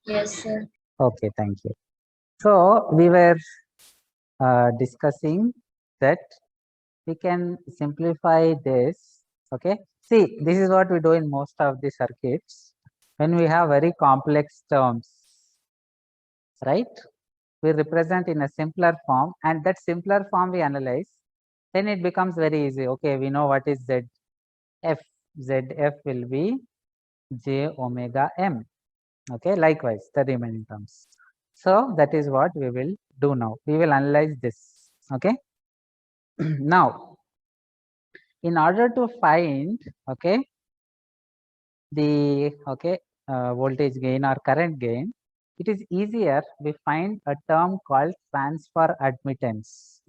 Yes, sir. Okay, thank you. So we were discussing that we can simplify this. Okay, see, this is what we do in most of the circuits. When we have very complex terms, right, we represent in a simpler form, and that simpler form we analyze, then it becomes very easy. Okay, we know what is ZF. ZF will be J omega M. Okay, likewise the remaining terms. So that is what we will do now. We will analyze this. Okay. Now, in order to find, okay, the voltage gain or current gain, it is easier we find a term called transfer admittance.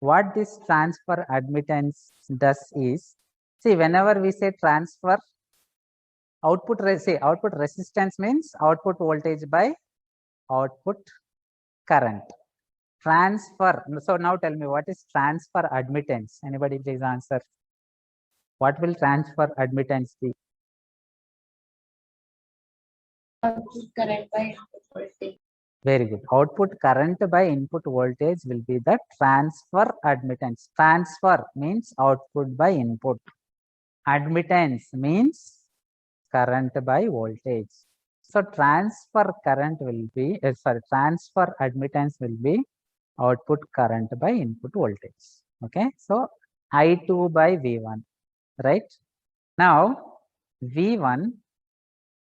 What this transfer admittance does is, see, whenever we say transfer, output resistance means output voltage by output current. Transfer. So now tell me, what is transfer admittance? Anybody please answer. What will transfer admittance be? Output current by input voltage. Very good. Output current by input voltage will be the transfer admittance. Transfer means output by input. Admittance means current by voltage. So transfer current will be, transfer admittance will be output current by input voltage. Okay. So I2 by V1, right? Now V1,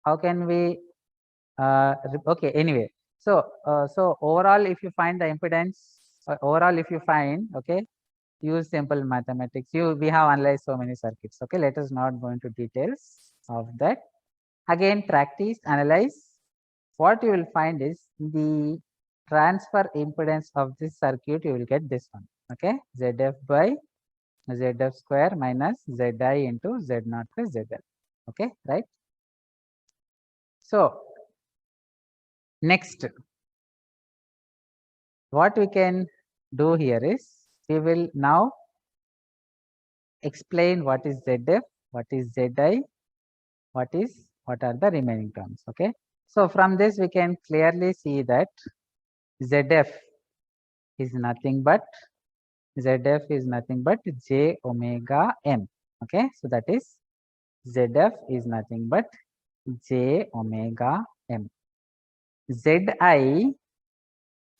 how can we, okay, anyway. So, so overall, if you find the impedance, overall, if you find, okay, use simple mathematics. We have analyzed so many circuits. Okay, let us not go into details of that. Again, practice, analyze. What you will find is the transfer impedance of this circuit, you will get this one. Okay, ZF by ZF square minus ZI into Z0 plus ZL. Okay, right? So, next, what we can do here is, we will now explain what is ZF, what is ZI, what are the remaining terms. Okay, so from this we can clearly see that ZF is nothing but J omega M. Okay, so that is ZF is nothing but J omega M. ZI,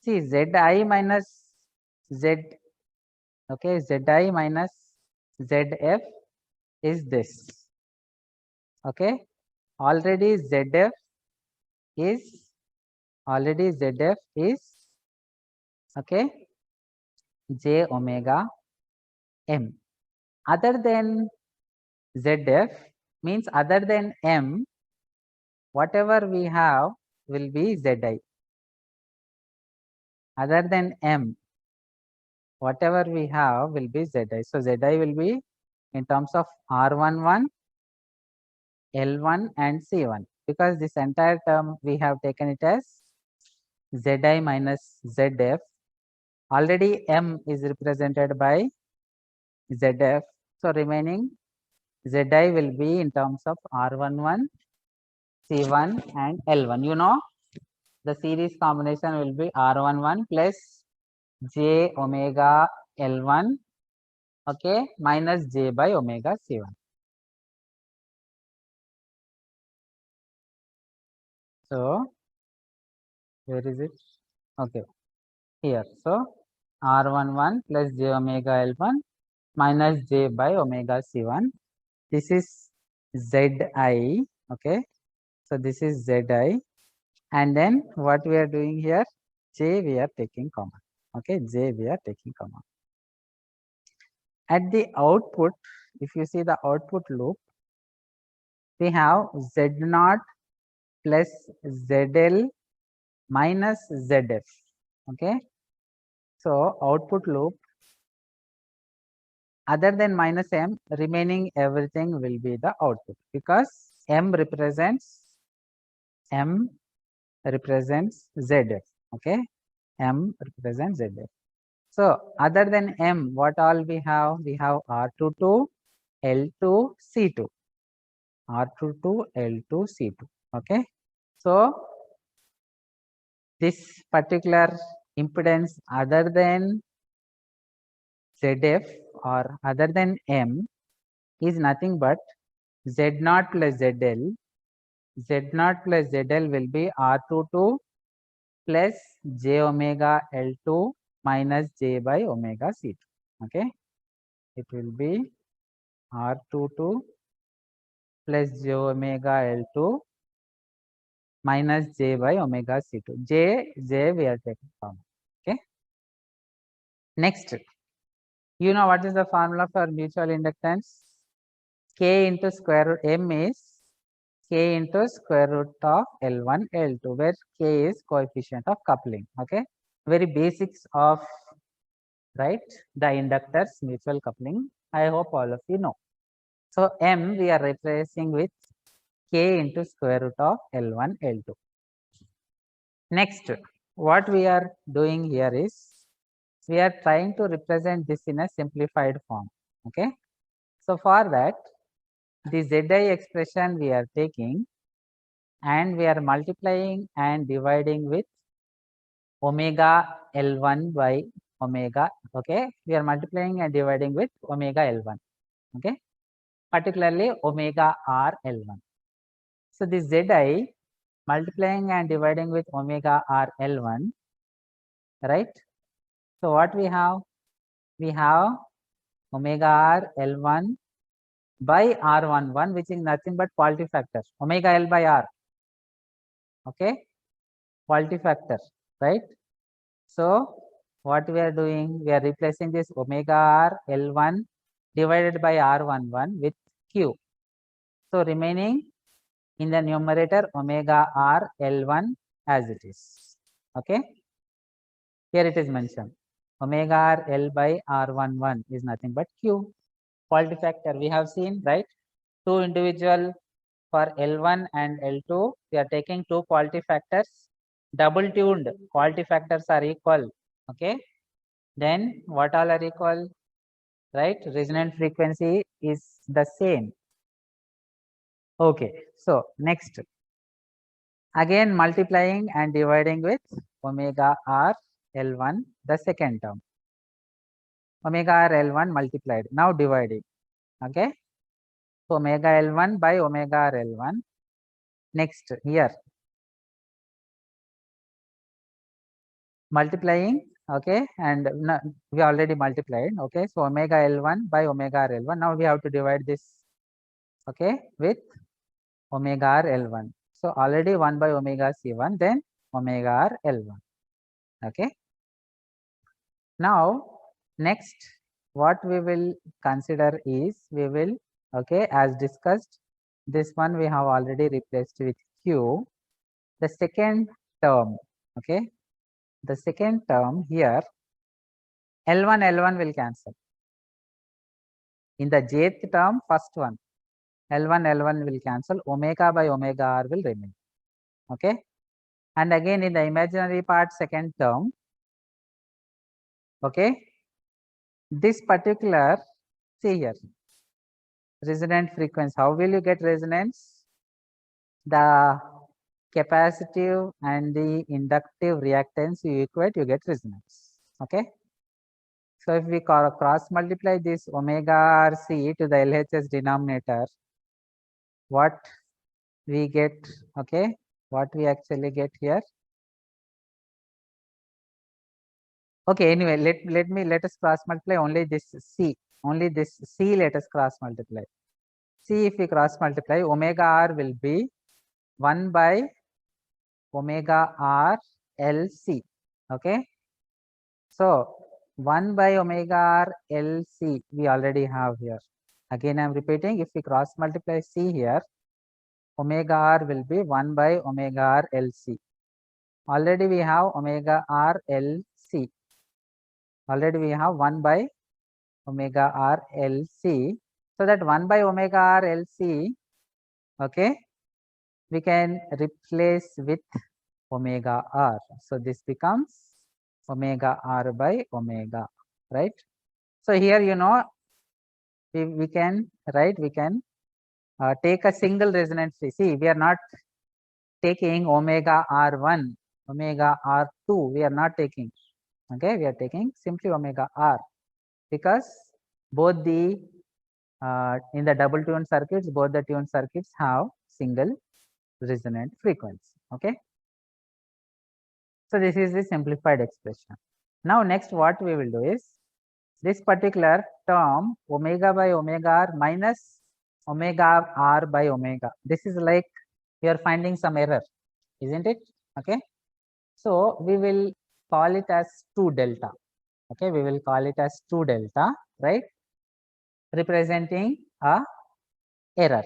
see, ZI minus Z, okay, ZI minus ZF is this. Okay, already ZF is okay, J omega M. Other than ZF means other than M, whatever we have will be ZI. Other than M, whatever we have will be ZI. So ZI will be in terms of R11, L1 and C1, because this entire term we have taken it as ZI minus ZF. Already M is represented by ZF. So remaining ZI will be in terms of R11, C1 and L1. You know, the series combination will be R11 plus J omega L1, okay, minus J by omega C1. So, where is it? Okay, here. So, R11 plus J omega L1 minus J by omega C1. This is ZI, okay. So, this is ZI. And then what we are doing here, J we are taking common. Okay, J we are taking common. At the output, if you see the output loop, we have Z0 plus ZL minus ZF. Okay, so output loop, other than minus M, remaining everything will be the output, because M represents ZF. Okay, M represents ZF. So other than M, what all we have? We have R22, L2, C2. R22, L2, C2. Okay. So this particular impedance other than ZF or other than M is nothing but Z0 plus ZL. Z0 plus ZL will be R22 plus J omega L2 minus J by omega C2. Okay, it will be R22 plus J omega L2 minus J by omega C2. J we are taking common. Okay. Next, you know what is the formula for mutual inductance? K into square root M is K into square root of L1 L2, where K is coefficient of coupling. Okay, very basics of the inductors mutual coupling. I hope all of you know. So M we are replacing with K into square root of L1 L2. Next, what we are doing here is we are trying to represent this in a simplified form. Okay, so for that, the ZI expression we are taking and we are multiplying and dividing with omega L1 by omega. Okay, we are multiplying and dividing with omega L1. Okay, particularly omega R L1. So this ZI multiplying and dividing with omega R L1, right? So what we have? We have omega R L1 by R11, which is nothing but quality factor, omega L by R. Okay, quality factor, right? So what we are doing? We are replacing this omega R L1 divided by R11 with Q. So remaining in the numerator omega R L1 as it is. Okay, here it is mentioned omega R L by R11 is nothing but Q. Quality factor we have seen, right? Two individual for L1 and L2, we are taking two quality factors, double tuned quality factors are equal. Okay, then what all are equal, right? Resonant frequency is the same. Okay, so next, again multiplying and dividing with omega R L1, the second term. Omega R L1 multiplied, now dividing. Okay, so omega L1 by omega R L1. Next, here multiplying, okay, and we already multiplied. Okay, so omega L1 by omega R L1. Now we have to divide this, okay, with omega R L1. So already 1 by omega C1, then omega R L1. Okay. Now next, what we will consider is we will, okay, as discussed, this one we have already replaced with Q. The second term, okay, the second term here, L1 will cancel. In the jth term, first one, L1 will cancel, omega by omega R will remain. Okay, and again in the imaginary part, second term, okay, this particular, see here, resonant frequency. How will you get resonance? The capacitive and the inductive reactance you equate, you get resonance. Okay, so if we cross multiply this omega RC to the LHS denominator, what we get? Okay, what we actually get here? Okay, anyway, let us cross multiply only this C, let us cross multiply. See, if we cross multiply, omega R will be 1 by omega R LC. Okay, so 1 by omega R LC we already have here. Again I am repeating, if we cross multiply C here, omega R will be 1 by omega R LC. Already we have omega R LC. Already we have 1 by omega R LC. So that 1 by omega R LC, okay, we can replace with omega R. So this becomes omega R by omega, right? So here, you know, we can, right, we can take a single resonant frequency. See, we are not taking omega R1 omega r2 we are not taking. Okay, we are taking simply omega r, because both the in the double tune circuits, both the tune circuits have single resonant frequency. Okay, so this is the simplified expression. Now next what we will do is this particular term omega by omega r minus omega r by omega. This is like you are finding some error, isn't it? Okay, so we will call it as 2 delta. Okay, we will call it as 2 delta, right, representing a error.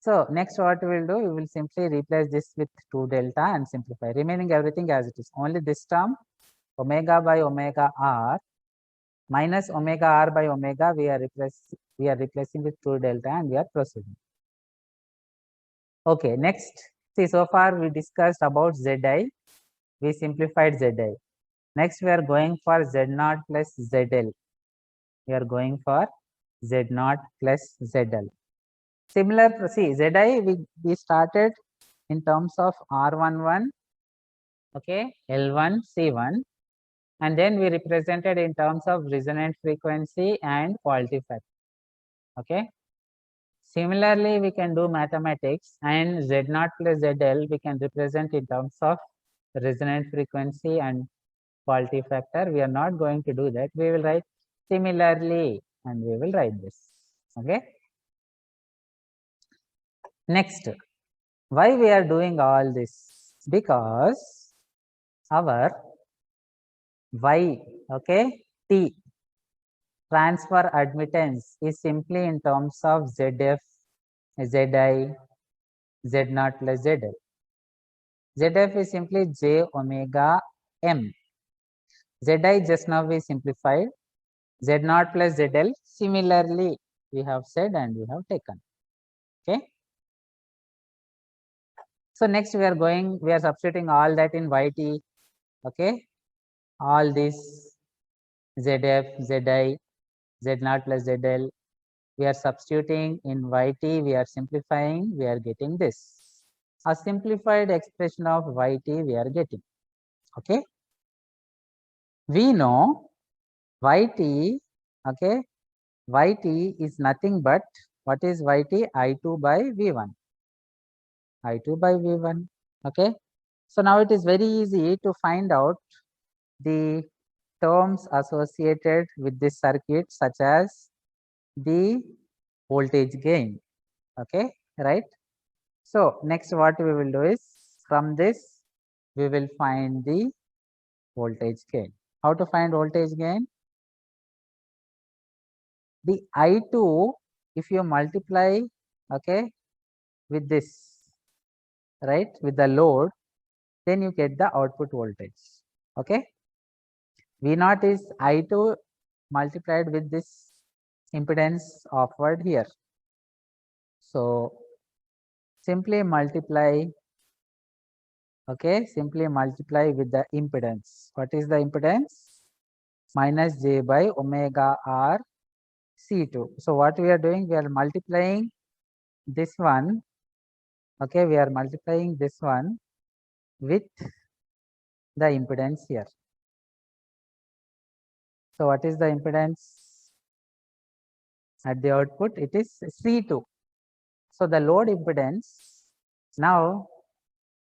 So next what we will do, we will simply replace this with 2 delta and simplify, remaining everything as it is. Only this term omega by omega r minus omega r by omega we are replacing with 2 delta and we are proceeding. Okay, next, see, so far we discussed about Zi, we simplified Zi. Next we are going for Z0 plus ZL. We are going for Z0 plus ZL. Similar, see, Zi we started in terms of R11, okay, L1, C1, and then we represented in terms of resonant frequency and quality factor. Okay. Similarly, we can do mathematics, and Z0 plus ZL we can represent in terms of resonant frequency and quality factor. We are not going to do that. We will write similarly and we will write this. Okay. Next, why we are doing all this? Because our Y, okay, T transfer admittance is simply in terms of ZF, ZI, Z0 plus ZL. ZF is simply J omega M. Zi just now we simplified. Z0 plus ZL similarly we have said and we have taken. Okay. So next we are substituting all that in YT. Okay. All this ZF, ZI, Z0 plus ZL. We are substituting in YT, we are simplifying, we are getting this. A simplified expression of YT we are getting. Okay. We know YT, okay, YT is nothing but, what is YT? I2 by V1. I2 by V1. Okay. So now it is very easy to find out the terms associated with this circuit, such as the voltage gain. Okay, right? So next what we will do is, from this we will find the voltage gain. How to find voltage gain? The I2, if you multiply, okay, with this, right, with the load, then you get the output voltage. Okay. V0 is I2 multiplied with this impedance offered here. So simply multiply, okay, simply multiply with the impedance. What is the impedance? Minus J by omega R C2. So what we are doing, we are multiplying this one, okay, we are multiplying this one with the impedance here. So what is the impedance at the output? It is C2. So the load impedance, now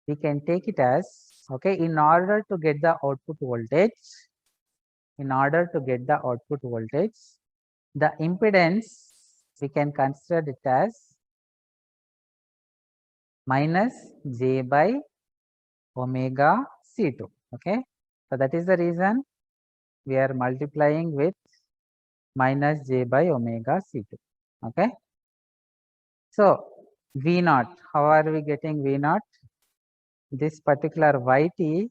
we can take it as, okay, in order to get the output voltage, the impedance we can consider it as minus J by omega C2. Okay. So that is the reason we are multiplying with minus J by omega C2. Okay. So V0, how are we getting V0? This particular YT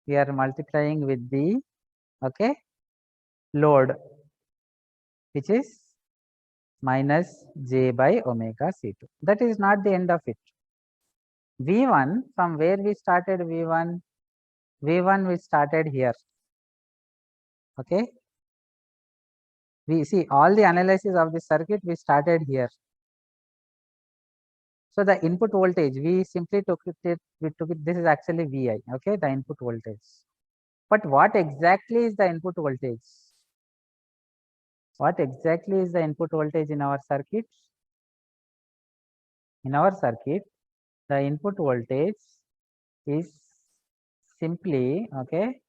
we are multiplying with the, okay, load, which is minus J by omega C2. That is not the end of it. V1, from where we started V1? V1 we started here. Okay. We see all the analysis of the circuit we started here. So the input voltage, we simply took it, this is actually Vi, okay, the input voltage. But what exactly is the input voltage? What exactly is the input voltage in our circuit? In our circuit, the input voltage is simply, okay,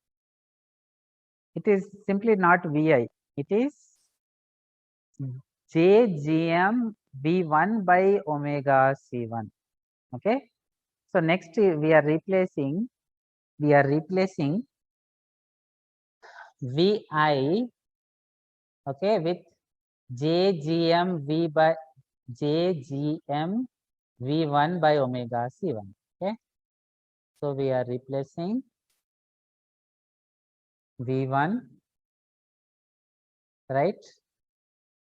it is simply not Vi, it is JGM V1 by omega C1, okay. So next we are replacing Vi, okay, with JGM JGM V1 by omega C1, okay. So we are replacing V1, right?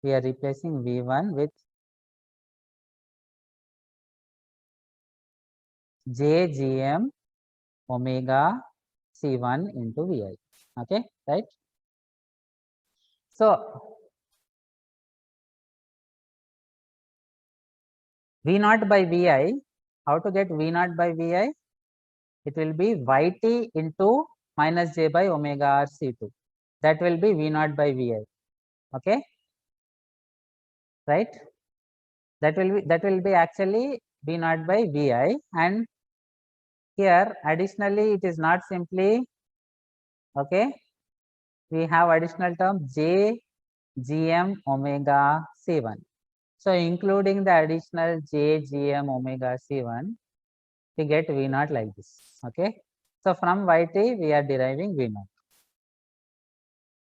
We are replacing V1 with JGM omega C1 into Vi, okay, right? So V0 by Vi, how to get V0 by Vi? It will be Yt into minus j by omega r C2. That will be V0 by Vi, okay, right? That will be actually V0 by Vi, and here additionally it is not simply, okay, we have additional term j gm omega C1. So including the additional j gm omega C1, we get V0 like this, okay. So from Yt we are deriving V0,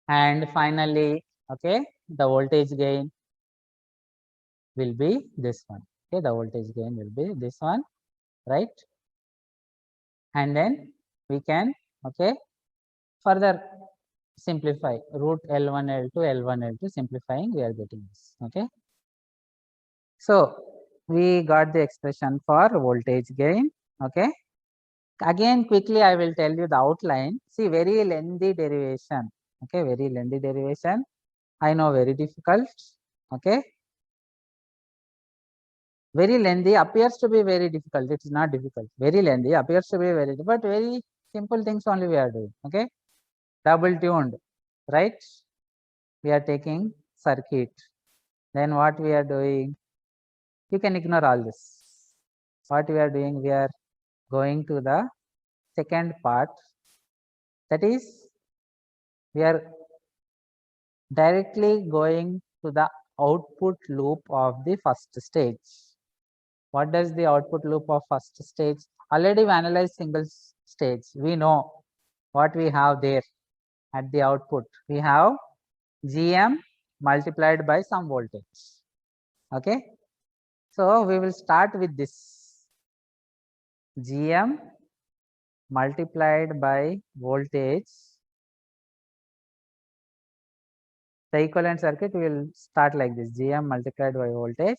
and finally, okay, the voltage gain will be this one, okay, the voltage gain will be this one, right? And then we can, okay, further simplify root L1 L2 L1 L2, simplifying we are getting this, okay. So we got the expression for voltage gain, okay. Again quickly I will tell you the outline. See, very lengthy derivation, okay, very lengthy derivation, I know, very difficult, okay, very lengthy, appears to be very difficult, it is not difficult, very lengthy, appears to be very, but very simple things only we are doing, okay. Double tuned, right? We are taking circuit, then what we are doing, you can ignore all this. What we are doing, we are going to the second part, that is we are directly going to the output loop of the first stage. What does the output loop of first stage? Already we analyzed single stage, we know what we have there at the output. We have Gm multiplied by some voltage, okay. So we will start with this Gm multiplied by voltage. The equivalent circuit will start like this, Gm multiplied by voltage.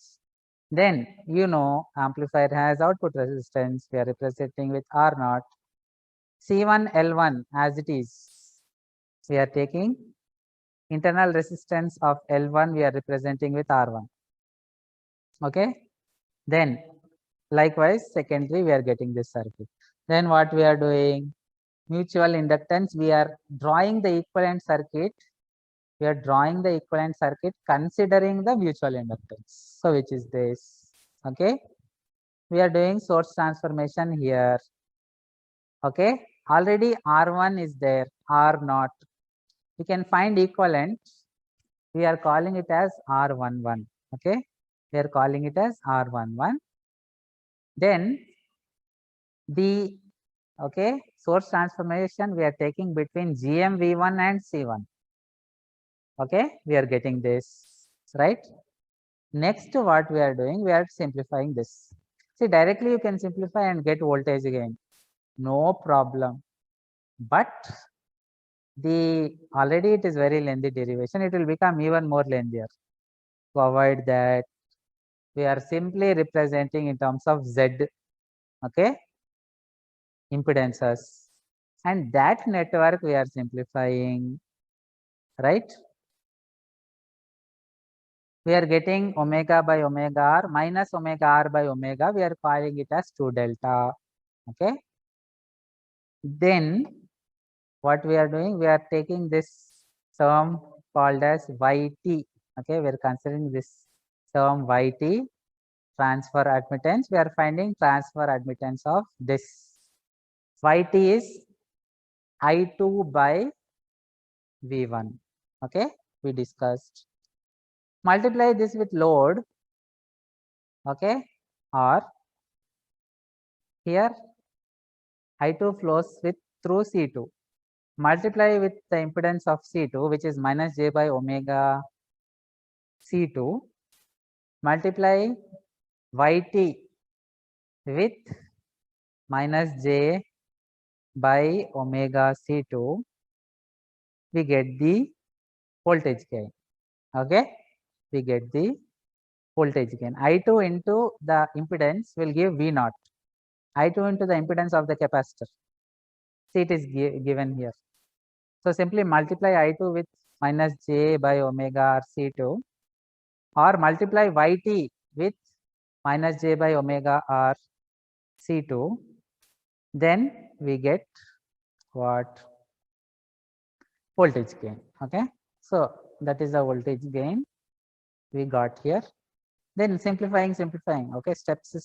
Then you know amplifier has output resistance, we are representing with R0. C1 L1 as it is, we are taking internal resistance of L1, we are representing with R1, okay. Then likewise secondary we are getting this circuit. Then what we are doing, mutual inductance, we are drawing the equivalent circuit, we are drawing the equivalent circuit considering the mutual inductance. So which is this, okay. We are doing source transformation here, okay. Already R1 is there, R0, we can find equivalent, we are calling it as R11, okay, we are calling it as R11. Then the, okay, source transformation we are taking between GMV1 and C1, okay, we are getting this, right? Next what we are doing, we are simplifying this. See, directly you can simplify and get voltage again, no problem, but the already it is very lengthy derivation, it will become even more lengthier. To avoid that, we are simply representing in terms of Z, okay, impedances, and that network we are simplifying, right? we are getting omega by omega r minus omega r by omega. We are calling it as 2 delta. Okay. Then what we are doing, we are taking this term called as yt. Okay, we are considering this term yt, transfer admittance. We are finding transfer admittance of this. Yt is I2 by V1. Okay, we discussed. Multiply this with load. Okay, or here I2 flows with through C2. Multiply with the impedance of C2, which is minus j by omega C2. Multiply Yt with minus j by omega C2. We get the voltage gain. Okay, we get the voltage gain. I2 into the impedance will give V0. I2 into the impedance of the capacitor. See, it is given here. So simply multiply I2 with minus j by omega C2, or multiply Yt with minus j by omega r C2. Then we get what? Voltage gain. Okay. So that is the voltage gain we got here. Then simplifying. Okay, steps,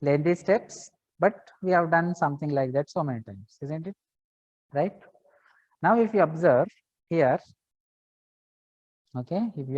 lengthy steps, but we have done something like that so many times, isn't it? Right. Now if you observe here, okay, if you